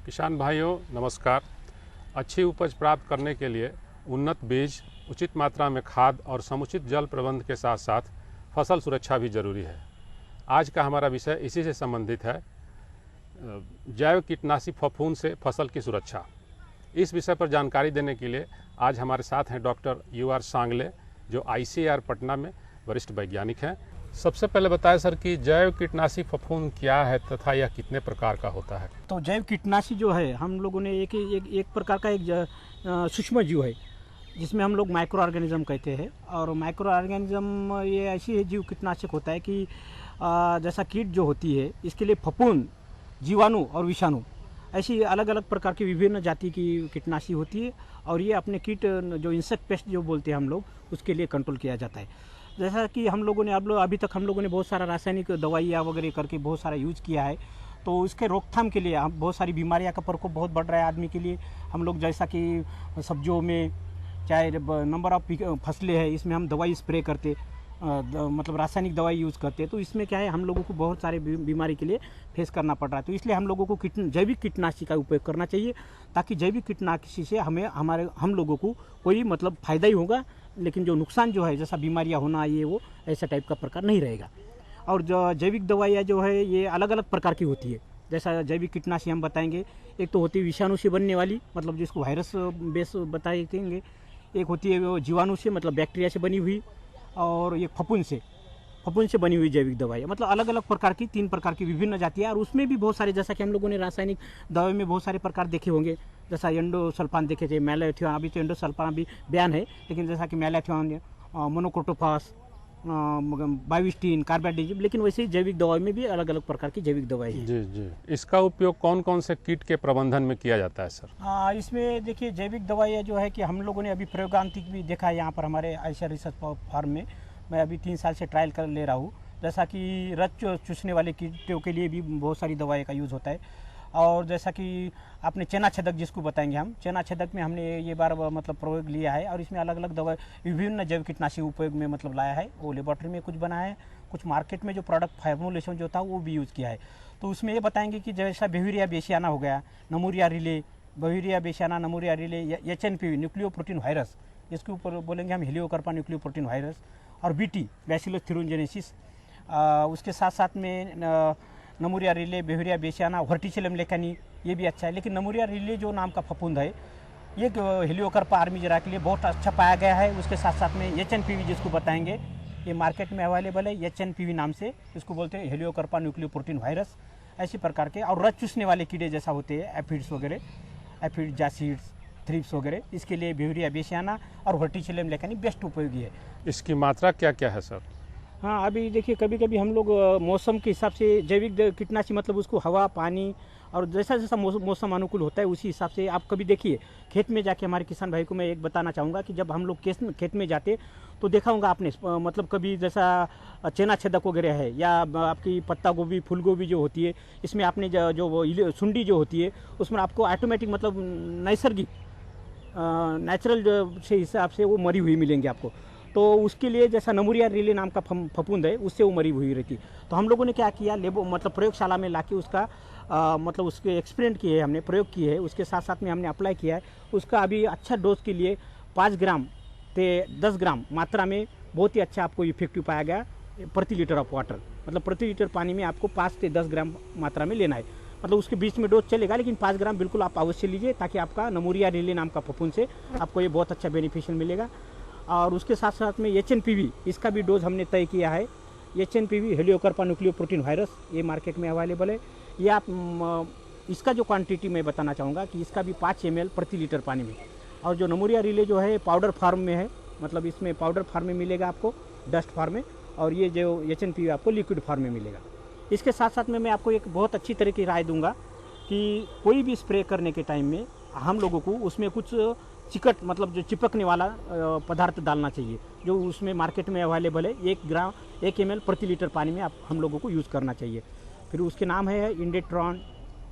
किसान भाइयों नमस्कार। अच्छी उपज प्राप्त करने के लिए उन्नत बीज, उचित मात्रा में खाद और समुचित जल प्रबंध के साथ साथ फसल सुरक्षा भी जरूरी है। आज का हमारा विषय इसी से संबंधित है, जैव कीटनाशी फफूंद से फसल की सुरक्षा। इस विषय पर जानकारी देने के लिए आज हमारे साथ हैं डॉक्टर UR सांगले, जो ICAR पटना में वरिष्ठ वैज्ञानिक हैं। सबसे पहले बताएं सर कि जैव कीटनाशी फफूंद क्या है तथा यह कितने प्रकार का होता है। तो जैव कीटनाशी जो है हम लोगों ने एक प्रकार का एक सूक्ष्म जीव है जिसमें हम लोग माइक्रो ऑर्गेनिज्म कहते हैं। और माइक्रो ऑर्गेनिज्म ये ऐसी है जीव कीटनाशक होता है कि जैसा कीट जो होती है इसके लिए फफूंद, जीवाणु और विषाणु ऐसी अलग अलग प्रकार की विभिन्न जाति की कीटनाशी होती है। और ये अपने कीट जो इंसेक्ट पेस्ट जो बोलते हैं हम लोग, उसके लिए कंट्रोल किया जाता है। जैसा कि हम लोगों ने अभी तक हम लोगों ने बहुत सारा रासायनिक दवाइयाँ वगैरह करके बहुत सारा यूज किया है। तो इसके रोकथाम के लिए हम बहुत सारी बीमारियाँ का प्रकोप बहुत बढ़ रहा है आदमी के लिए। हम लोग जैसा कि सब्जियों में चाहे नंबर ऑफ फसलें हैं, इसमें हम दवाई स्प्रे करते मतलब रासायनिक दवाई यूज़ करते, तो इसमें क्या है हम लोगों को बहुत सारे बीमारी के लिए फेस करना पड़ रहा है। तो इसलिए हम लोगों को जैविक कीटनाशी का उपयोग करना चाहिए, ताकि जैविक कीटनाशी से हम लोगों को कोई मतलब फ़ायदा ही होगा, लेकिन जो नुकसान जो है जैसा बीमारियाँ होना ये वो ऐसा टाइप का प्रकार नहीं रहेगा। और जो जैविक दवाइयाँ जो है ये अलग अलग प्रकार की होती है। जैसा जैविक कीटनाशी हम बताएंगे, एक तो होती है विषाणु से बनने वाली, मतलब जिसको वायरस बेस बताएंगे। एक होती है जीवाणु से, मतलब बैक्टीरिया से बनी हुई, और ये फफूंद से बनी हुई जैविक दवाई। मतलब अलग अलग प्रकार की 3 प्रकार की विभिन्न जातियाँ। और उसमें भी बहुत सारे, जैसा कि हम लोगों ने रासायनिक दवाई में बहुत सारे प्रकार देखे होंगे, जैसा एंडोसल्फान देखे थे, मैलाथिओन, अभी तो एंडोसल्फान अभी बैन है, लेकिन जैसा कि मैलाथिओन, मोनोक्रोटोफास, बाइविस्टीन, कार्बाइडिजिम, लेकिन वैसे ही जैविक दवाई में भी अलग अलग प्रकार की जैविक दवाई है। जी। इसका उपयोग कौन कौन से कीट के प्रबंधन में किया जाता है सर? इसमें देखिए जैविक दवाइयाँ जो है कि हम लोगों ने अभी प्रयोगांतिक भी देखा है यहाँ पर हमारे ICAR रिसर्च फार्म में। मैं अभी 3 साल से ट्रायल कर ले रहा हूँ। जैसा कि रच चूसने वाले कीटों के लिए भी बहुत सारी दवाई का यूज़ होता है। और जैसा कि आपने चना छेदक जिसको बताएंगे हम, चना छेदक में हमने ये बार मतलब प्रयोग लिया है। और इसमें अलग अलग दवाई विभिन्न जैव कीटनाशी उपयोग में मतलब लाया है। वो लेबोरेटरी में कुछ बनाया है, कुछ मार्केट में जो प्रोडक्ट फार्मुलेशन जो था वो भी यूज़ किया है। तो उसमें ये बताएंगे कि जैसा बेविरिया बेसियाना हो गया, Nomuraea rileyi, Beauveria bassiana, Nomuraea rileyi, HNPV nucleoprotein virus, इसके ऊपर बोलेंगे हम हेलियोकार्पा न्यूक्लियोप्रोटीन वायरस, और BT बैसिलस थ्यूरोजेनेसिस। उसके साथ साथ में नमूरिया रिले, बेविरिया बेसियाना, वर्टिसिलम लेकानी, ये भी अच्छा है। लेकिन नमूरिया रिले जो नाम का फफूंद है ये हेलियोकार्पा आर्मीजेरा के लिए बहुत अच्छा पाया गया है। उसके साथ साथ में HNPV जिसको बताएंगे, ये मार्केट में अवेलेबल है, HNPV नाम से इसको बोलते हैं, हेलियोकार्पा न्यूक्लियोप्रोटीन वायरस। ऐसी प्रकार के और रच चूसने वाले कीड़े जैसा होते हैं, एफिड्स वगैरह, एफिड जासीड्स, थ्रिप्स वगैरह, इसके लिए बेविरिया बेसियाना और वर्टिसिलम लेकानी बेस्ट उपयोगी है। इसकी मात्रा क्या क्या है सर? हाँ, अभी देखिए कभी कभी हम लोग मौसम के हिसाब से जैविक कीटनाशी, मतलब उसको हवा, पानी और जैसा जैसा मौसम अनुकूल होता है उसी हिसाब से आप कभी देखिए खेत में जाके, हमारे किसान भाई को मैं एक बताना चाहूँगा कि जब हम लोग खेत में जाते तो देखा होगा आपने, मतलब कभी जैसा चना छेदक वगैरह है, या आपकी पत्ता गोभी, फूल गोभी जो होती है, इसमें आपने जो सुंडी जो होती है उसमें आपको ऑटोमेटिक मतलब नैसर्गिक नेचुरल से हिसाब से वो मरी हुई मिलेंगी आपको। तो उसके लिए जैसा नमूरिया रिले नाम का फफूंद है, उससे वो मरी हुई रहती। तो हम लोगों ने क्या किया, मतलब प्रयोगशाला में लाके उसका मतलब उसके एक्सपेरिमेंट किए, हमने प्रयोग किए है। उसके साथ साथ में हमने अप्लाई किया है। उसका अभी अच्छा डोज के लिए 5 ग्राम से 10 ग्राम मात्रा में बहुत ही अच्छा आपको इफेक्टिव पाया गया प्रति लीटर ऑफ वाटर। मतलब प्रति लीटर पानी में आपको 5 से 10 ग्राम मात्रा में लेना है। मतलब उसके बीच में डोज चलेगा, लेकिन 5 ग्राम बिल्कुल आप अवश्य लीजिए, ताकि आपका नमूरिया रिले नाम का फफूंद से आपको ये बहुत अच्छा बेनिफिशियल मिलेगा। और उसके साथ साथ में HNPV, इसका भी डोज हमने तय किया है। HNPV हेलियोकार्पा न्यूक्लियोप्रोटीन वायरस, ये मार्केट में अवेलेबल है। ये आप इसका जो क्वांटिटी मैं बताना चाहूँगा कि इसका भी 5 ml प्रति लीटर पानी में। और जो नमूरिया रिले जो है पाउडर फार्म में है, मतलब इसमें पाउडर फार्म में मिलेगा आपको, डस्ट फार्म में, और ये जो HNPV आपको लिक्विड फार्म में मिलेगा। इसके साथ साथ में मैं आपको एक बहुत अच्छी तरह की राय दूंगा कि कोई भी स्प्रे करने के टाइम में हम लोगों को उसमें कुछ चिकट, मतलब जो चिपकने वाला पदार्थ डालना चाहिए, जो उसमें मार्केट में अवेलेबल है। 1 ml प्रति लीटर पानी में हम लोगों को यूज़ करना चाहिए। फिर उसके नाम है इंडेट्रॉन,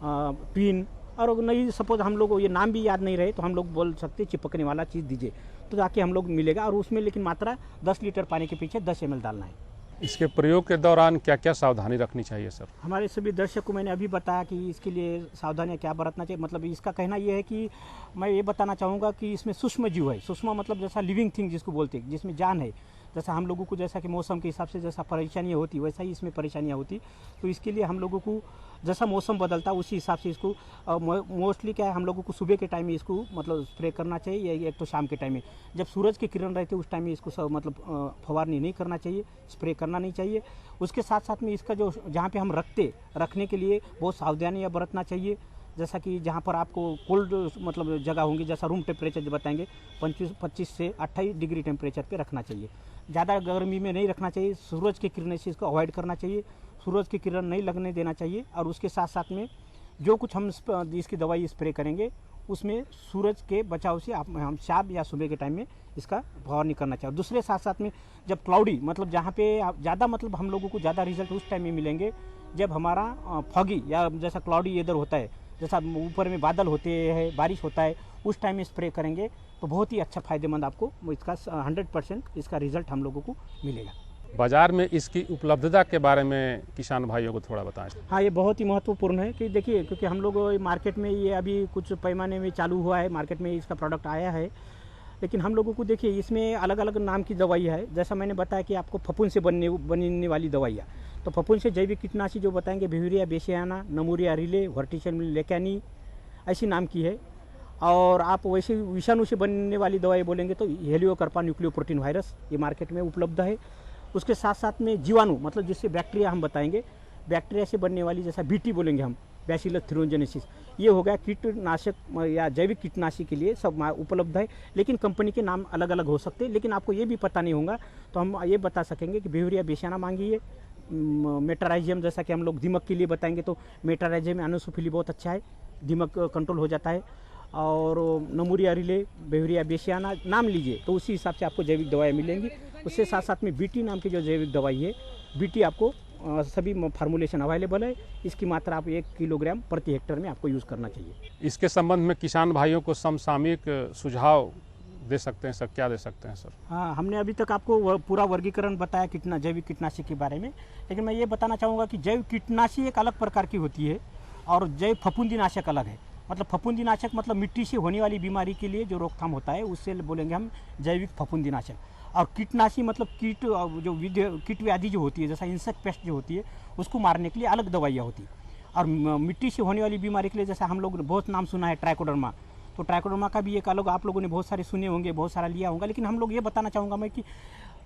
ट्विन, और नहीं सपोज हम लोग ये नाम भी याद नहीं रहे तो हम लोग बोल सकते चिपकने वाला चीज़ दीजिए, तो जाके हम लोग मिलेगा। और उसमें लेकिन मात्रा 10 लीटर पानी के पीछे 10 ml डालना है। इसके प्रयोग के दौरान क्या क्या सावधानी रखनी चाहिए सर? हमारे सभी दर्शक को मैंने अभी बताया कि इसके लिए सावधानियां क्या बरतना चाहिए। मतलब इसका कहना यह है कि मैं ये बताना चाहूँगा कि इसमें सूक्ष्म जीव है। सूक्ष्म मतलब जैसा लिविंग थिंग जिसको बोलते हैं, जिसमें जान है। जैसा हम लोगों को जैसा कि मौसम के हिसाब से जैसा परेशानियाँ होती वैसा ही इसमें परेशानियाँ होती। तो इसके लिए हम लोगों को जैसा मौसम बदलता उसी हिसाब से इसको मोस्टली क्या है, हम लोगों को सुबह के टाइम में इसको मतलब स्प्रे करना चाहिए, या एक तो शाम के टाइम में जब सूरज की किरण रहती है उस टाइम में इसको मतलब फवारनी नहीं करना चाहिए, स्प्रे करना नहीं चाहिए। उसके साथ साथ में इसका जो जहाँ पे हम रखने के लिए बहुत सावधानियाँ बरतना चाहिए। जैसा कि जहाँ पर आपको कोल्ड मतलब जगह होंगी, जैसा रूम टेम्परेचर जो बताएंगे 25 से 28 डिग्री टेम्परेचर पे रखना चाहिए। ज़्यादा गर्मी में नहीं रखना चाहिए। सूरज की किरणें से इसको अवॉइड करना चाहिए, सूरज की किरण नहीं लगने देना चाहिए। और उसके साथ साथ में जो कुछ हम इसकी दवाई स्प्रे करेंगे उसमें सूरज के बचाव से हम शाम या सुबह के टाइम में इसका फवारनी करना चाहिए। दूसरे साथ साथ में जब क्लाउडी मतलब जहाँ पे ज़्यादा मतलब हम लोगों को ज़्यादा रिजल्ट उस टाइम में मिलेंगे जब हमारा फॉगी या जैसा क्लाउडी वेदर होता है, जैसा ऊपर में बादल होते हैं, बारिश होता है, उस टाइम में स्प्रे करेंगे तो बहुत ही अच्छा फ़ायदेमंद आपको इसका 100% इसका रिजल्ट हम लोगों को मिलेगा। बाजार में इसकी उपलब्धता के बारे में किसान भाइयों को थोड़ा बताएं। हाँ, ये बहुत ही महत्वपूर्ण है कि देखिए, क्योंकि हम लोग मार्केट में ये अभी कुछ पैमाने में चालू हुआ है, मार्केट में इसका प्रोडक्ट आया है। लेकिन हम लोगों को देखिए इसमें अलग अलग नाम की दवाई है। जैसा मैंने बताया कि आपको फफूंद से बनने वाली दवाइयाँ, तो फफूंद से जैविक कीटनाशी जो बताएंगे ब्यूवेरिया बेसियाना, नमूरिया रिले, वर्टिशियम लेकेनी ऐसी नाम की है। और आप वैसे विषाणु से बनने वाली दवाई बोलेंगे तो हेलियोकार्पा न्यूक्लियोप्रोटीन वायरस, ये मार्केट में उपलब्ध है। उसके साथ साथ में जीवाणु मतलब जिससे बैक्टीरिया हम बताएंगे, बैक्टीरिया से बनने वाली जैसा बीटी बोलेंगे हम, बैसिलस थ्यूरोजेनेसिस, ये हो गया कीटनाशक या जैविक कीटनाशी के लिए सब उपलब्ध है। लेकिन कंपनी के नाम अलग अलग हो सकते हैं, लेकिन आपको ये भी पता नहीं होगा तो हम ये बता सकेंगे कि ब्यूवेरिया बेसियाना मांगी है। मेटाराइजियम जैसा कि हम लोग दीमक के लिए बताएंगे तो मेटाराइजियम एनोसोफिली बहुत अच्छा है, दीमक कंट्रोल हो जाता है। और नमूरिया रिले, ब्यूवेरिया बेसियाना नाम लीजिए तो उसी हिसाब से आपको जैविक दवाएँ मिलेंगी। उसके साथ साथ में बीटी नाम की जो जैविक दवाई है, बीटी आपको सभी फार्मूलेशन अवेलेबल है। इसकी मात्रा आप 1 किलोग्राम प्रति हेक्टेयर में आपको यूज़ करना चाहिए। इसके संबंध में किसान भाइयों को समसामयिक सुझाव दे सकते हैं सर, क्या दे सकते हैं सर? हाँ, हमने अभी तक आपको पूरा वर्गीकरण बताया जैविक कीटनाशी के बारे में, लेकिन मैं ये बताना चाहूँगा कि जैविक कीटनाशी एक अलग प्रकार की होती है और जैव फफूंदीनाशक अलग है। मतलब फफूंदीनाशक मतलब मिट्टी से होने वाली बीमारी के लिए जो रोकथाम होता है उससे बोलेंगे हम जैविक फफूंदीनाशक। और कीटनाशी मतलब कीट व्याधि जो होती है, जैसा इंसेक्ट पेस्ट जो होती है, उसको मारने के लिए अलग दवाइयाँ होती है। और मिट्टी से होने वाली बीमारी के लिए जैसा हम लोग बहुत नाम सुना है ट्राइकोडर्मा, तो ट्राइकोडर्मा का भी एक अलग आप लोगों ने बहुत सारे सुने होंगे, बहुत सारा लिया होगा। लेकिन हम लोग ये बताना चाहूँगा मैं कि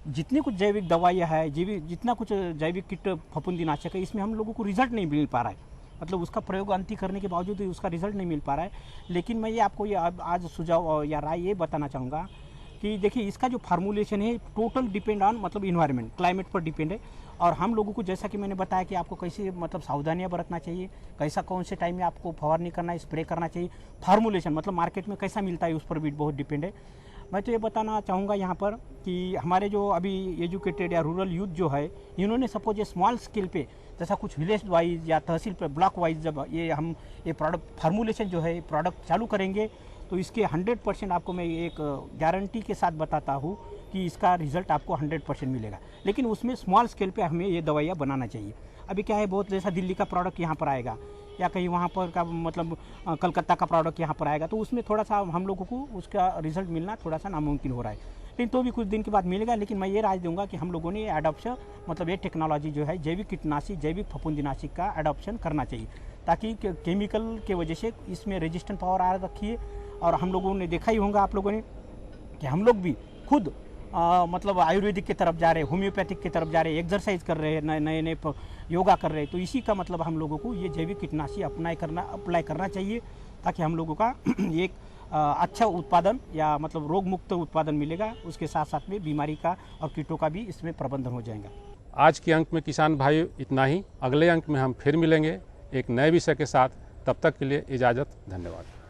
जितनी कुछ जैविक दवाइयाँ है, जितना कुछ जैविक कीट फफूंदीनाशक है, इसमें हम लोगों को रिजल्ट नहीं मिल पा रहा है। मतलब उसका प्रयोग अंति करने के बावजूद उसका रिजल्ट नहीं मिल पा रहा है। लेकिन मैं ये आपको ये आज सुझाव या राय ये बताना चाहूँगा कि देखिए इसका जो फार्मूलेशन है टोटल डिपेंड ऑन मतलब इन्वायरमेंट, क्लाइमेट पर डिपेंड है। और हम लोगों को जैसा कि मैंने बताया कि आपको कैसे मतलब सावधानियां बरतना चाहिए, कैसा कौन से टाइम में आपको फवारनी करना है, स्प्रे करना चाहिए, फार्मूलेशन मतलब मार्केट में कैसा मिलता है उस पर भी बहुत डिपेंड है। मैं तो ये बताना चाहूँगा यहाँ पर कि हमारे जो अभी एजुकेटेड या रूरल यूथ जो है, इन्होंने सपोज ये स्मॉल स्केल पे जैसा कुछ विलेज वाइज या तहसील पे ब्लॉक वाइज जब ये प्रोडक्ट फार्मूलेशन जो है प्रोडक्ट चालू करेंगे तो इसके 100% आपको मैं एक गारंटी के साथ बताता हूँ कि इसका रिजल्ट आपको 100% मिलेगा। लेकिन उसमें स्मॉल स्केल पे हमें ये दवाइयाँ बनाना चाहिए। अभी क्या है, बहुत जैसा दिल्ली का प्रोडक्ट यहाँ पर आएगा या कहीं वहाँ पर का मतलब कलकत्ता का प्रोडक्ट यहाँ पर आएगा, तो उसमें थोड़ा सा हम लोगों को उसका रिजल्ट मिलना थोड़ा सा नामुमकिन हो रहा है। लेकिन तो भी कुछ दिन के बाद मिलेगा। लेकिन मैं ये राय दूंगा कि हम लोगों ने ये एडॉप्शन मतलब ये टेक्नोलॉजी जो है जैविक कीटनाशी, जैविक फफूंदीनाशी का एडॉप्शन करना चाहिए, ताकि केमिकल के वजह से इसमें रेजिस्टेंट पावर आ रखी है। और हम लोगों ने देखा ही होगा आप लोगों ने कि हम लोग भी खुद मतलब आयुर्वेदिक की तरफ जा रहे हैं, होम्योपैथिक की तरफ जा रहे हैं, एक्सरसाइज कर रहे हैं, नए नए योगा कर रहे हैं। तो इसी का मतलब हम लोगों को ये जैविक कीटनाशी अप्लाई करना चाहिए, ताकि हम लोगों का एक अच्छा उत्पादन या मतलब रोग मुक्त उत्पादन मिलेगा। उसके साथ साथ में बीमारी का और कीटों का भी इसमें प्रबंधन हो जाएगा। आज के अंक में किसान भाई इतना ही। अगले अंक में हम फिर मिलेंगे एक नए विषय के साथ। तब तक के लिए इजाज़त, धन्यवाद।